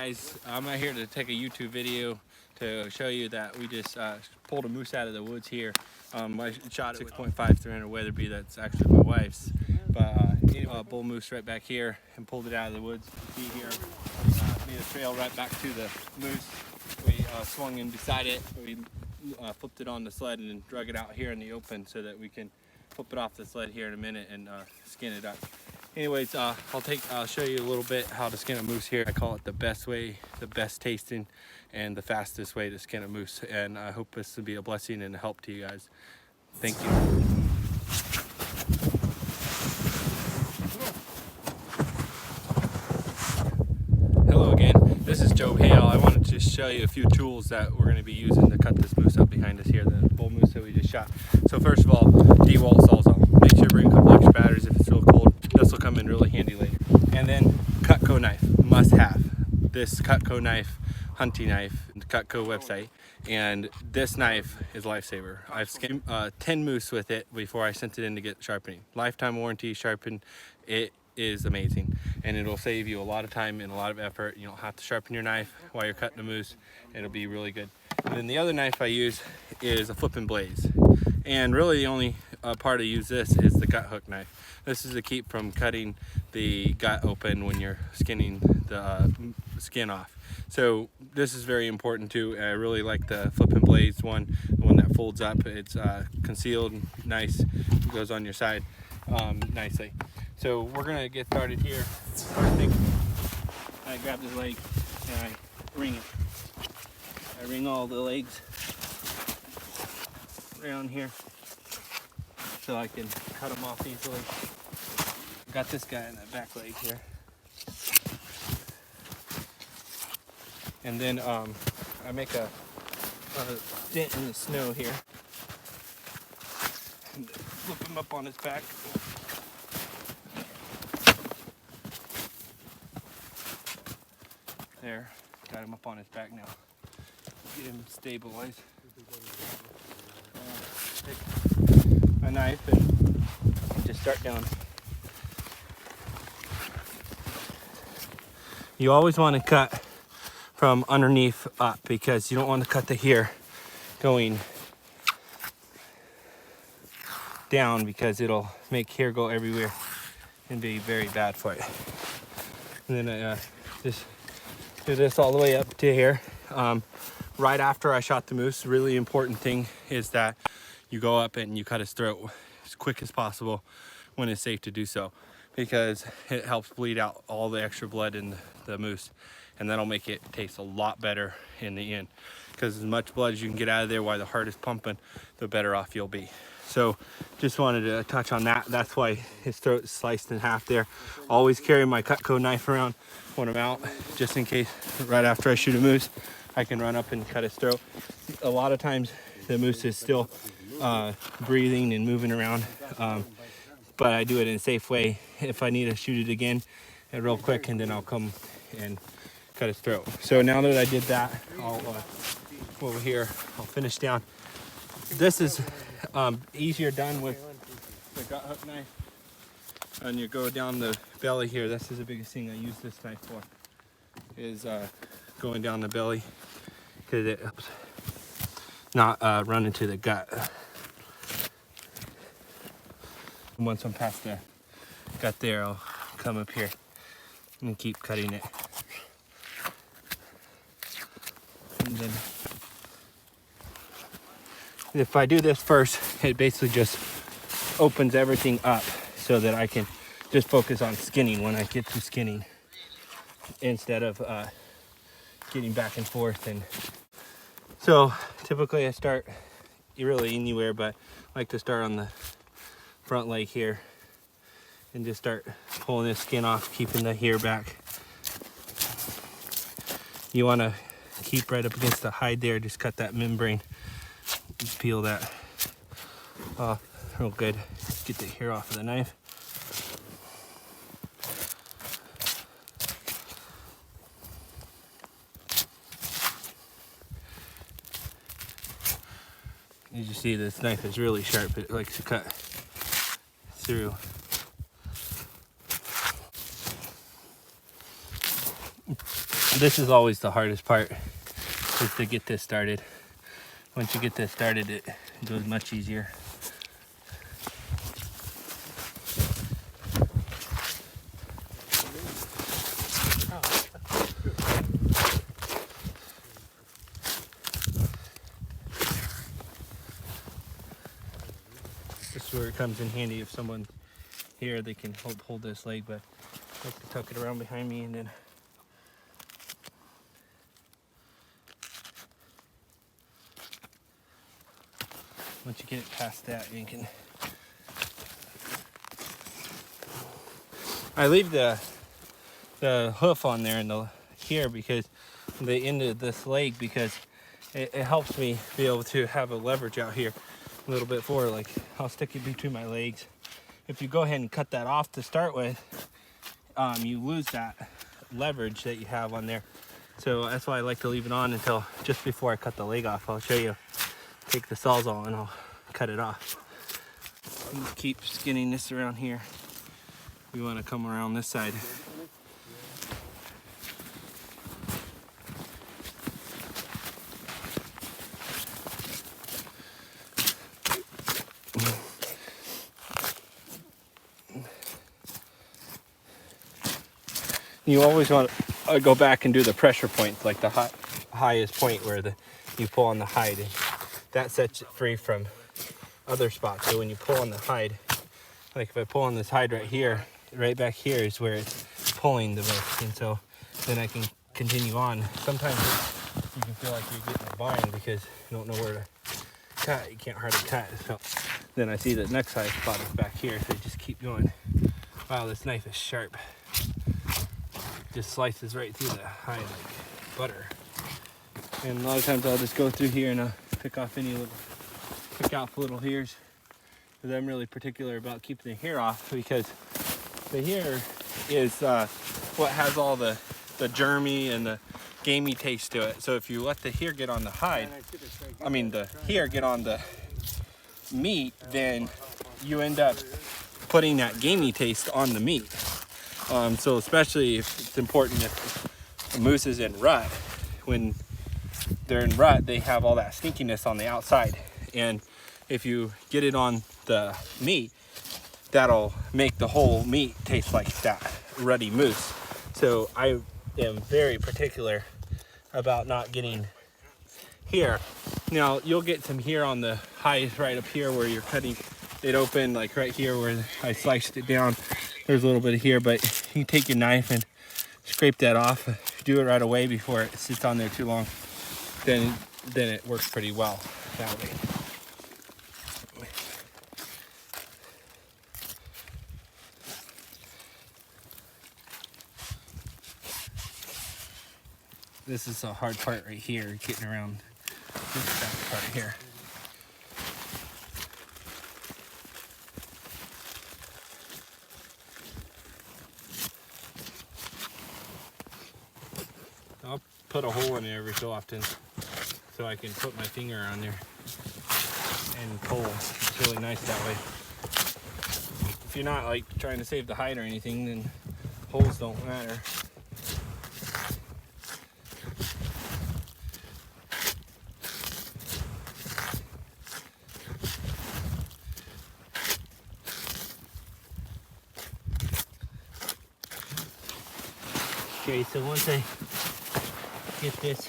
guys, I'm out here to take a YouTube video to show you that we just pulled a moose out of the woods here. I shot 6.5 300 Weatherby, that's actually my wife's, but bull moose right back here and pulled it out of the woods. You see here, made a trail right back to the moose. We swung in beside it, we flipped it on the sled and then drug it out here in the open so that we can flip it off the sled here in a minute and skin it up. Anyways, I'll show you a little bit how to skin a moose here. I call it the best way, the best tasting, and the fastest way to skin a moose. And I hope this will be a blessing and a help to you guys. Thank you. Hello again, this is Joe Hale. I wanted to show you a few tools that we're going to be using to cut this moose up behind us here, the bull moose that we just shot. So first of all, Dewalt sawzall. Make sure you bring a couple extra batteries if it's real cold. This will come in really handy later. And then CUTCO knife, must have. This CUTCO knife, hunting knife, the CUTCO website. And this knife is a lifesaver. I've skinned 10 moose with it before I sent it in to get sharpening. Lifetime warranty, sharpen. It is amazing. And it'll save you a lot of time and a lot of effort. You don't have to sharpen your knife while you're cutting a moose. It'll be really good. And then the other knife I use is a flipping blaze. And really the only part to use this is the gut hook knife. This is to keep from cutting the gut open when you're skinning the skin off. So this is very important too. I really like the flipping blades one, the one that folds up. It's concealed, nice, it goes on your side nicely. So we're gonna get started here. First thing, I grab this leg and I wring it. I wring all the legs around here so I can cut them off easily. Got this guy in that back leg here. And then I make a dent in the snow here. And flip him up on his back. There, got him up on his back now. Get him stabilized. Take my knife and just start down. You always want to cut from underneath up because you don't want to cut the hair going down because it'll make hair go everywhere and be very bad for it. And then just do this all the way up to here. Right after I shot the moose, the really important thing is that you go up and you cut his throat as quick as possible when it's safe to do so, because it helps bleed out all the extra blood in the moose, and that'll make it taste a lot better in the end, because as much blood as you can get out of there while the heart is pumping, the better off you'll be. So just wanted to touch on that. That's why his throat is sliced in half there. Always carry my CUTCO knife around when I'm out, just in case right after I shoot a moose I can run up and cut his throat. A lot of times the moose is still breathing and moving around, but I do it in a safe way. If I need to shoot it again real quick, and then I'll come and cut his throat. So now that I did that, I'll over here, I'll finish down. This is easier done with the gut hook knife. And you go down the belly here. This is the biggest thing I use this knife for, is going down the belly, because it helps not run into the gut. And once I'm past the gut there, I'll come up here and keep cutting it. And then if I do this first, it basically just opens everything up so that I can just focus on skinning when I get to skinning, instead of getting back and forth. And so typically I start really anywhere, but I like to start on the front leg here and just start pulling this skin off, keeping the hair back. You want to keep right up against the hide there, just cut that membrane, peel that off real good, get the hair off of the knife. As you see, this knife is really sharp. It likes to cut through. This is always the hardest part, is to get this started. Once you get this started, it goes much easier. This is where it comes in handy if someone here, they can hold this leg, but I like to tuck it around behind me, and then once you get it past that, you can. I leave the hoof on there and here because the end of this leg, because it helps me be able to have a leverage out here a little bit forward. Like I'll stick it between my legs. If you go ahead and cut that off to start with, you lose that leverage that you have on there. So that's why I like to leave it on until just before I cut the leg off. I'll show you. Take the sawzall and I'll cut it off. And keep skinning this around here. We want to come around this side. You always want to go back and do the pressure points, like the highest point where you pull on the hide. That sets it free from other spots. So when you pull on the hide, like if I pull on this hide right here, right back here is where it's pulling the most. And so then I can continue on. Sometimes you can feel like you're getting a bind because you don't know where to cut. You can't hardly cut. So then I see the next high spot is back here. So you just keep going. Wow, this knife is sharp. Just slices right through the hide like butter. And a lot of times I'll just go through here and I'll pick off little hairs, because I'm really particular about keeping the hair off, because the hair is what has all the germy and the gamey taste to it. So if you let the hair get on the hide, the hair get on the meat, then you end up putting that gamey taste on the meat. So especially if it's important if a moose is in rut, when they're in rut, they have all that stinkiness on the outside. And if you get it on the meat, that'll make the whole meat taste like that ruddy moose. So I am very particular about not getting hair. Now you'll get some hair on the hides right up here where you're cutting it open, like right here where I sliced it down. There's a little bit of hair, but you take your knife and scrape that off. Do it right away before it sits on there too long. Then it works pretty well that way. This is a hard part right here, getting around this back part here. I'll put a hole in there every so often so I can put my finger on there and pull. It's really nice that way. If you're not like trying to save the hide or anything, then holes don't matter. Okay, so once I get this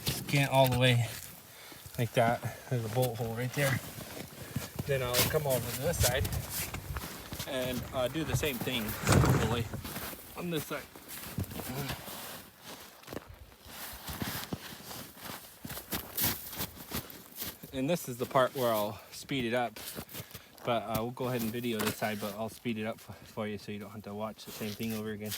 scant all the way like that, there's a bolt hole right there, then I'll come over to this side and do the same thing fully on this side. And this is the part where I'll speed it up. But we'll go ahead and video this side, but I'll speed it up for you so you don't have to watch the same thing over again.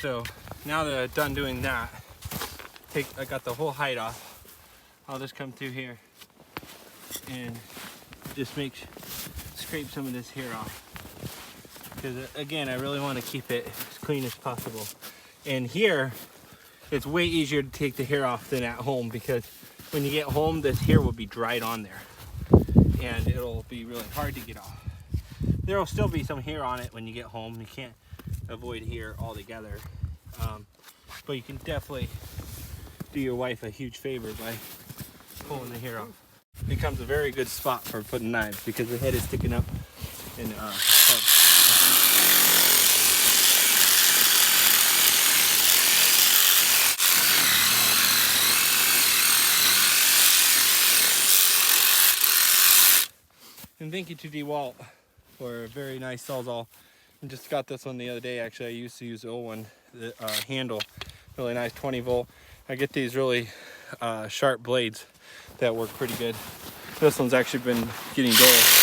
So now that I'm done doing that, I got the whole hide off. I'll just come through here and just scrape some of this hair off. Because again, I really want to keep it as clean as possible. And here, it's way easier to take the hair off than at home, because when you get home, this hair will be dried on there. And it'll be really hard to get off. There will still be some hair on it when you get home. You can't avoid hair altogether. But you can definitely do your wife a huge favor by pulling the hair off. It becomes a very good spot for putting knives because the head is sticking up and And thank you to Dewalt for a very nice sawzall. I just got this one the other day. Actually, I used to use the old one, the handle, really nice 20 volt. I get these really sharp blades that work pretty good. This one's actually been getting dull.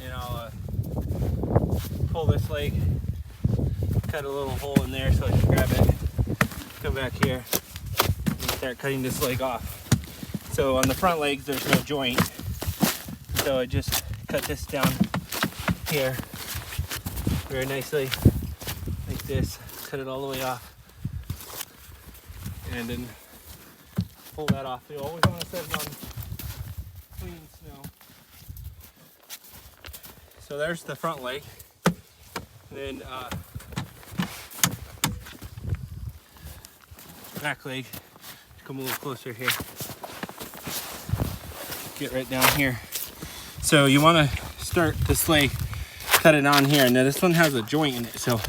And I'll pull this leg, cut a little hole in there so I can grab it, come back here and start cutting this leg off. So on the front legs there's no joint, so I just cut this down here very nicely like this, cut it all the way off, and then pull that off. You always want to set it on clean snow. So there's the front leg. Then back leg. Come a little closer here. Get right down here. So you want to start this leg, cut it on here. Now this one has a joint in it, so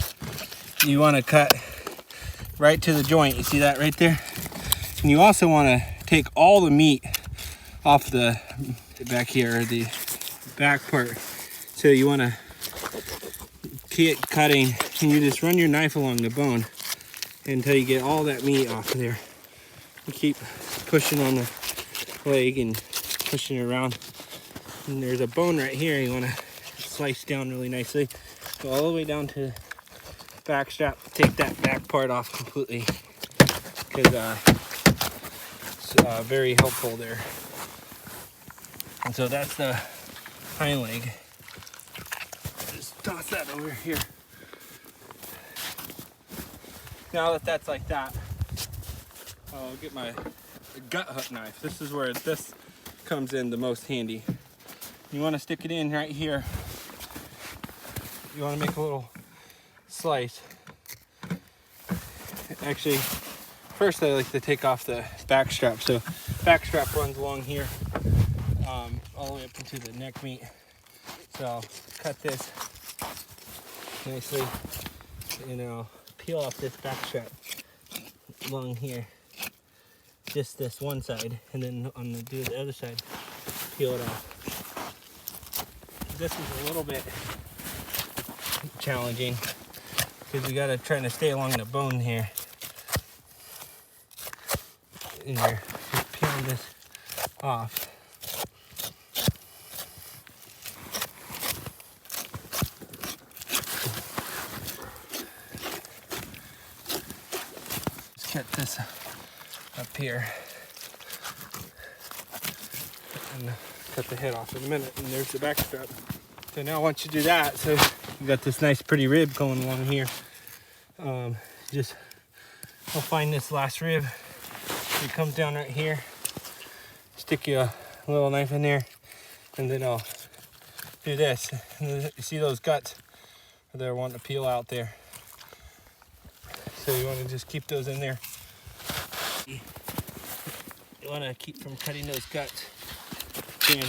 you want to cut right to the joint. You see that right there? And you also want to take all the meat off the back here, the back part. So you want to keep cutting, and you just run your knife along the bone until you get all that meat off of there. You keep pushing on the leg and pushing it around. And there's a bone right here you want to slice down really nicely. Go all the way down to the back strap. Take that back part off completely, because it's very helpful there. And so that's the hind leg. Toss that over here. Now that that's like that, I'll get my gut hook knife. This is where this comes in the most handy. You want to stick it in right here. You want to make a little slice. Actually, first I like to take off the back strap. So back strap runs along here, all the way up into the neck meat. So I'll cut this nicely, and I'll peel off this back strap along here, just this one side, and then on the other side, peel it off. This is a little bit challenging because you gotta try to stay along the bone here, and you're just peeling this off. Get this up here and cut the head off in a minute, and there's the back strap. So now once you do that, so you got this nice pretty rib going along here, I'll find this last rib. It comes down right here, stick you a little knife in there, and then I'll do this. And you see those guts they're wanting to peel out there. So you want to just keep those in there. You want to keep from cutting those guts. Again.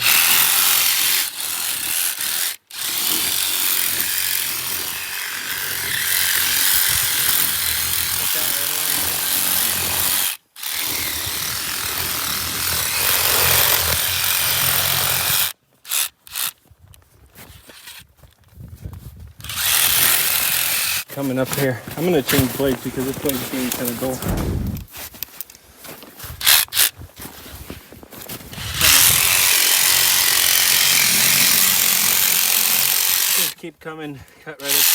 Put that right along coming up here. I'm gonna change blades because this blade's getting kind of dull. Just keep coming, cut right up.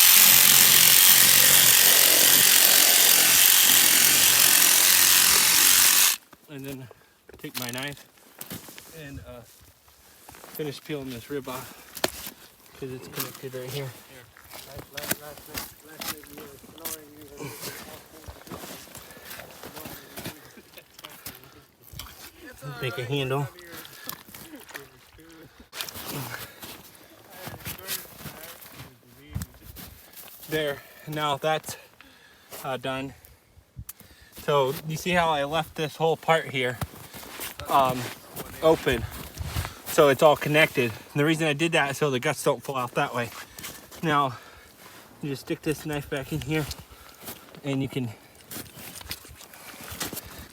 And then take my knife and finish peeling this rib off because it's connected right here. Make a handle. There, now that's done. So you see how I left this whole part here open, so it's all connected. And the reason I did that is so the guts don't fall out that way. Now you just stick this knife back in here and you can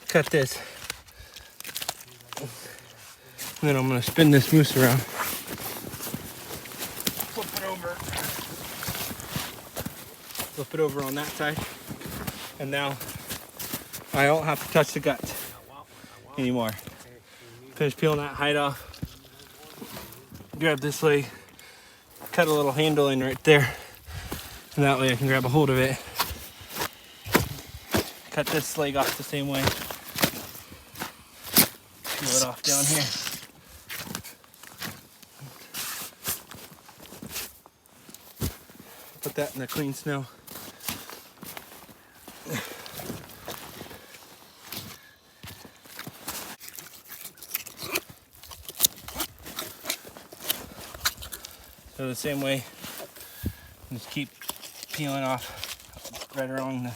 cut this. And then I'm gonna spin this moose around. Flip it over on that side. And now I don't have to touch the guts anymore. Finish peeling that hide off. Grab this leg, cut a little handle in right there. And that way I can grab a hold of it. Cut this leg off the same way. Peel it off down here. Put that in the clean snow. So the same way, just keep peeling off right along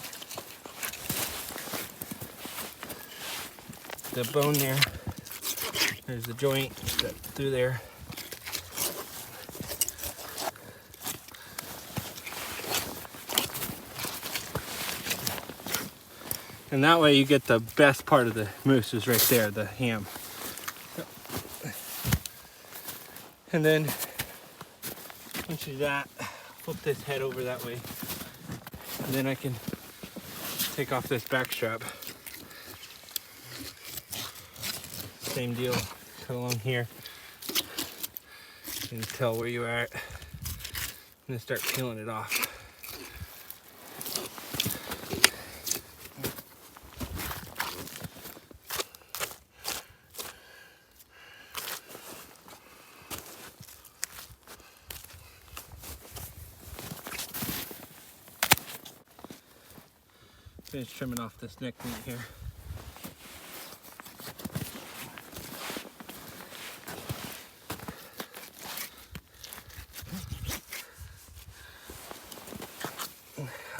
the bone there. There's the joint through there. And that way you get the best part of the moose is right there, the ham. And then once you do that, flip this head over that way. And then I can take off this back strap. Same deal, cut along here. You can tell where you are at. And then start peeling it off. Finish trimming off this neck meat here.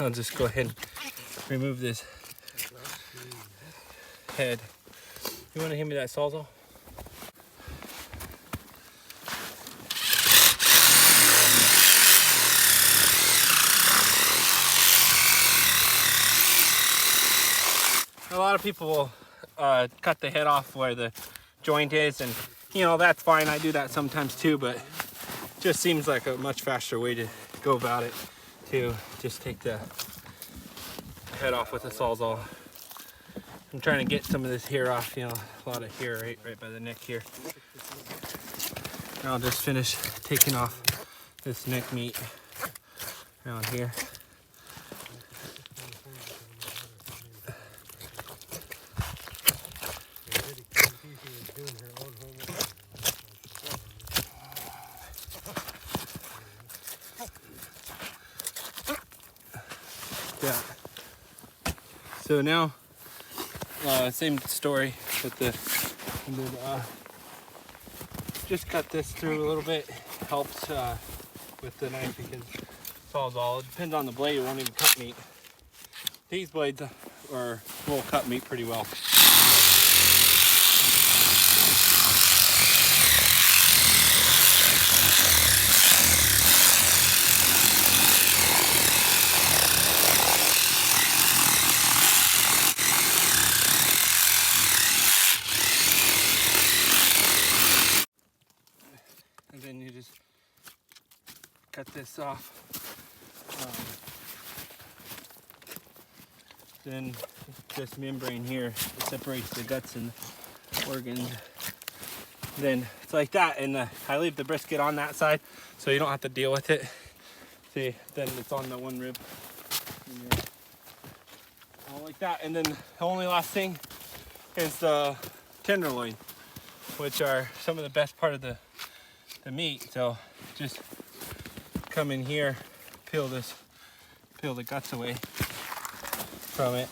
I'll just go ahead and remove this head. You want to hand me that sawzall? A lot of people will cut the head off where the joint is, and you know, that's fine. I do that sometimes too, but it just seems like a much faster way to go about it, to just take the head off with a sawzall. I'm trying to get some of this hair off, you know, a lot of hair right by the neck here. And I'll just finish taking off this neck meat around here. Yeah. So now, same story with the, just cut this through a little bit. Helps with the knife because sawzall. It depends on the blade. It won't even cut meat. These blades will cut meat pretty well. And then you just cut this off then this membrane here separates the guts and organs. Then it's like that, and I leave the brisket on that side so you don't have to deal with it. See, then it's on the one rib. All like that, and then the only last thing is the tenderloin, which are some of the best part of the meat. So just come in here, peel the guts away from it.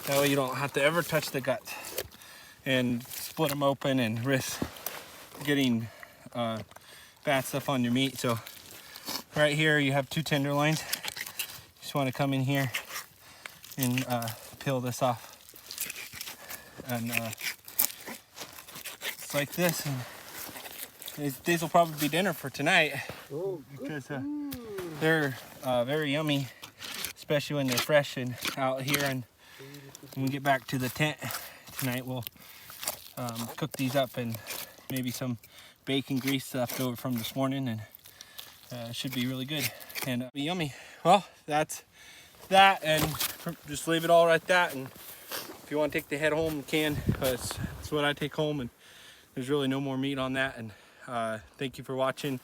That way you don't have to ever touch the guts and split them open and risk getting bad stuff on your meat. So right here you have 2 tenderloins. Just want to come in here and peel this off, and it's like this. And these will probably be dinner for tonight, because they're very yummy, especially when they're fresh and out here. And when we get back to the tent tonight, we'll cook these up, and maybe some bacon grease left over from this morning, and it should be really good and be yummy. Well, that's that, and just leave it all right that. And if you want to take the head home, you can. That's what I take home, and there's really no more meat on that. And thank you for watching.